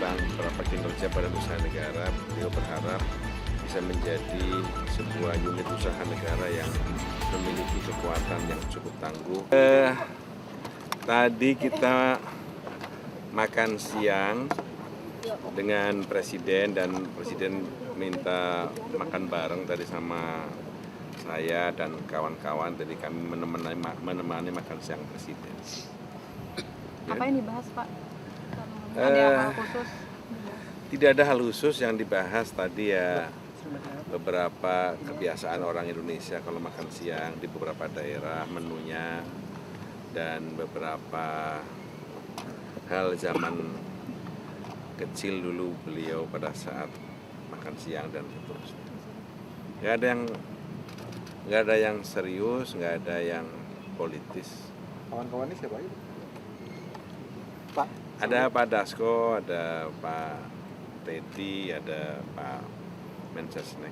tentang beberapa kinerja badan usaha negara, beliau berharap bisa menjadi sebuah unit usaha negara yang memiliki kekuatan yang cukup tangguh. Tadi kita makan siang dengan Presiden dan Presiden minta makan bareng tadi sama saya dan kawan-kawan. Jadi kami menemani makan siang Presiden. Apa yang dibahas, Pak? Ada hal khusus? Tidak ada hal khusus yang dibahas tadi ya, beberapa kebiasaan orang Indonesia kalau makan siang di beberapa daerah menunya, dan beberapa hal zaman kecil dulu beliau pada saat makan siang dan seterusnya. Nggak ada yang serius, nggak ada yang politis. Kawan-kawannya siapa aja, Pak? Ada Pak Dasko, ada Pak Teddy, ada Pak Mensesnek.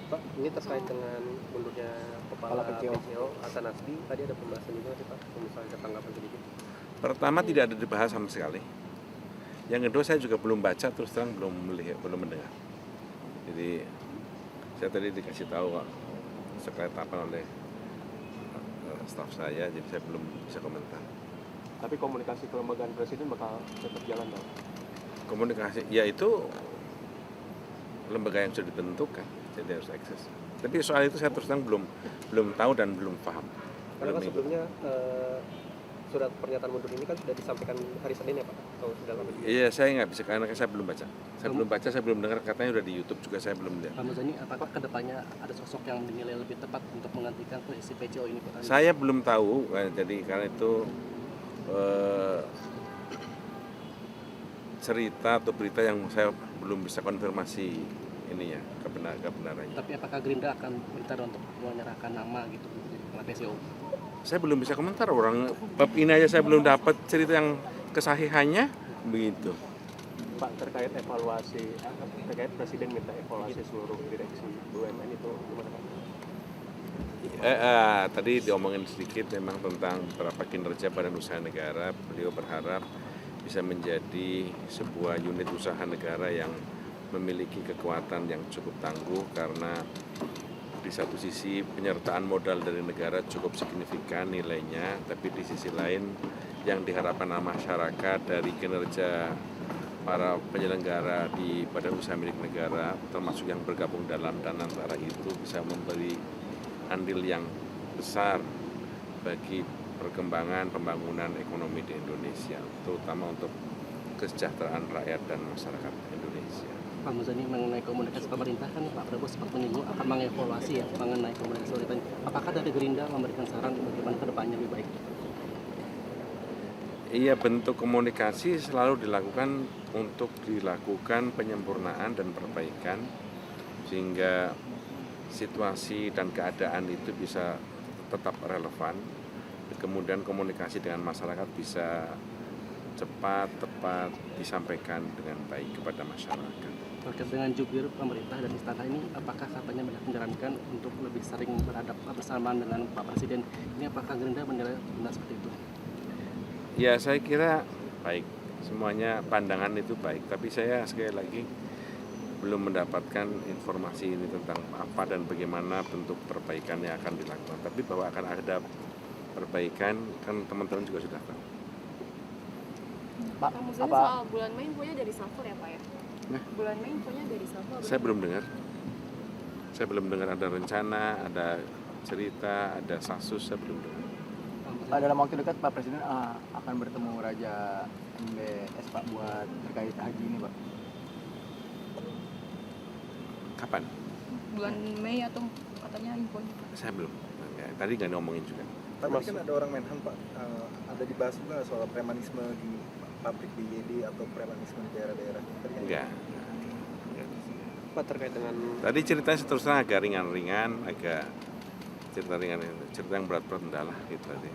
Pak, ini terkait dengan mundurnya Kepala PCO Hasan Nasbi, tadi ada pembahasan juga sih Pak, misalnya tanggapan sedikit. Pertama tidak ada dibahas sama sekali. Yang kedua saya juga belum baca, terus terang belum melihat, belum mendengar. Jadi saya tadi dikasih tahu sekretariat oleh staf saya, jadi saya belum bisa komentar. Tapi komunikasi kelembagaan Presiden bakal tetap jalan dong? Komunikasi, ya itu lembaga yang sudah ditentukan, jadi harus eksis. Tapi soal itu saya terus terang belum tahu dan belum paham. Karena kan sebelumnya surat pernyataan mundur ini kan sudah disampaikan hari Senin ya Pak? Atau sudah lama juga? Iya, saya nggak bisa karena saya belum baca. Saya belum dengar, katanya udah di YouTube juga, saya belum lihat. Pak Muzani, apakah kedepannya ada sosok yang dinilai lebih tepat untuk menggantikan posisi PCO ini Pak? Saya belum tahu, jadi karena itu cerita atau berita yang saya belum bisa konfirmasi ini ya, kebenarannya. Tapi apakah Gerindra akan minta untuk menyerahkan nama gitu kepada PCO? Saya belum bisa komentar, orang bab ini aja saya belum dapat cerita yang kesahihannya begitu. Pak, terkait evaluasi, terkait Presiden minta evaluasi seluruh direksi BUMN itu gimana Pak? Tadi diomongin sedikit memang tentang beberapa kinerja badan usaha negara. Beliau berharap bisa menjadi sebuah unit usaha negara yang memiliki kekuatan yang cukup tangguh, karena di satu sisi penyertaan modal dari negara cukup signifikan nilainya, tapi di sisi lain yang diharapkan masyarakat dari kinerja para penyelenggara di badan usaha milik negara, termasuk yang bergabung dalam dan antara itu, bisa memberi andil yang besar bagi perkembangan pembangunan ekonomi di Indonesia, terutama untuk kesejahteraan rakyat dan masyarakat Indonesia. Pak Muzani, mengenai komunikasi pemerintah kan Pak Prabowo sempat menyinggung akan mengevaluasi ya mengenai komunikasi pemerintah. Apakah dari Gerindra memberikan saran bagaimana ke depannya lebih baik? Iya, bentuk komunikasi selalu dilakukan untuk dilakukan penyempurnaan dan perbaikan sehingga situasi dan keadaan itu bisa tetap relevan. Kemudian komunikasi dengan masyarakat bisa cepat, tepat disampaikan dengan baik kepada masyarakat. Terkait dengan jubir pemerintah dan istana ini, apakah katanya banyak menyarankan untuk lebih sering beradab bersamaan dengan Pak Presiden? Ini apakah Gerindra menilai benar seperti itu? Ya, saya kira baik. Semuanya pandangan itu baik. Tapi saya sekali lagi belum mendapatkan informasi ini tentang apa dan bagaimana bentuk perbaikan yang akan dilakukan. Tapi bahwa akan ada perbaikan kan teman-teman juga sudah tahu. Pak Muzani, soal bulan Mei infonya dari Safor ya Pak ya? Nah, Bulan Mei infonya dari Safor. saya belum dengar. Saya belum dengar ada rencana, ada cerita, ada sasus, saya belum dengar. Pak, dalam waktu dekat Pak Presiden akan bertemu Raja MBS Pak buat terkait haji ini Pak. Kapan? Bulan Mei atau katanya infonya? Saya belum. Tadi nggak ngomongin juga. Pak, tadi kan ada orang Menhan Pak, ada dibahas juga soal premanisme di pabrik BYD atau premanisme di daerah-daerah. Enggak. Pak, terkait dengan Tadi ceritanya terus terang agak ringan-ringan, agak cerita ringan, cerita yang berat-berat enggak lah gitu tadi.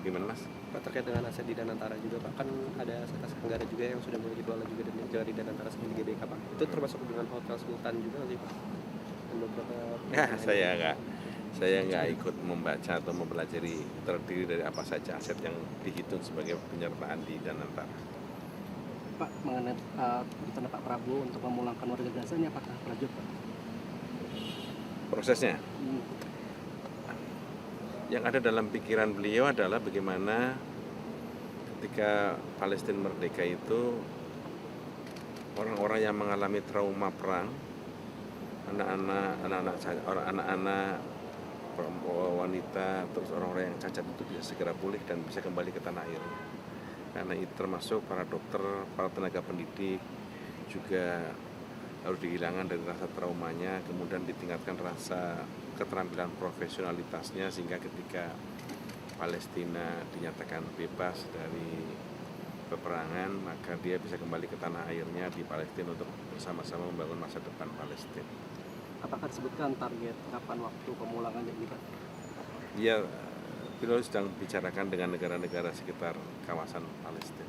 Gimana Mas? Pak, terkait dengan aset di Danantara juga Pak, kan ada aset negara juga yang sudah mulai dikelola juga dari Danantara seperti GBK Pak. Itu termasuk dengan Hotel Sultan juga sih Pak? Dan beberapa Ya, saya nggak ikut membaca atau mempelajari terdiri dari apa saja aset yang dihitung sebagai penyertaan di Danantara. Pak mengenai rencana Pak Prabowo untuk memulangkan warga Gaza ini apakah berlanjut Pak? Prosesnya Hmm. yang ada dalam pikiran beliau adalah bagaimana ketika Palestina merdeka itu orang-orang yang mengalami trauma perang, anak-anak, wanita, terus orang-orang yang cacat itu bisa segera pulih dan bisa kembali ke tanah air. Karena itu termasuk para dokter, para tenaga pendidik juga harus dihilangkan dari rasa traumanya, kemudian ditingkatkan rasa keterampilan profesionalitasnya sehingga ketika Palestina dinyatakan bebas dari peperangan, maka dia bisa kembali ke tanah airnya di Palestina untuk bersama-sama membangun masa depan Palestina. Apakah disebutkan target kapan waktu pemulangannya ini Pak? Ya, beliau sedang bicarakan dengan negara-negara sekitar kawasan Palestina.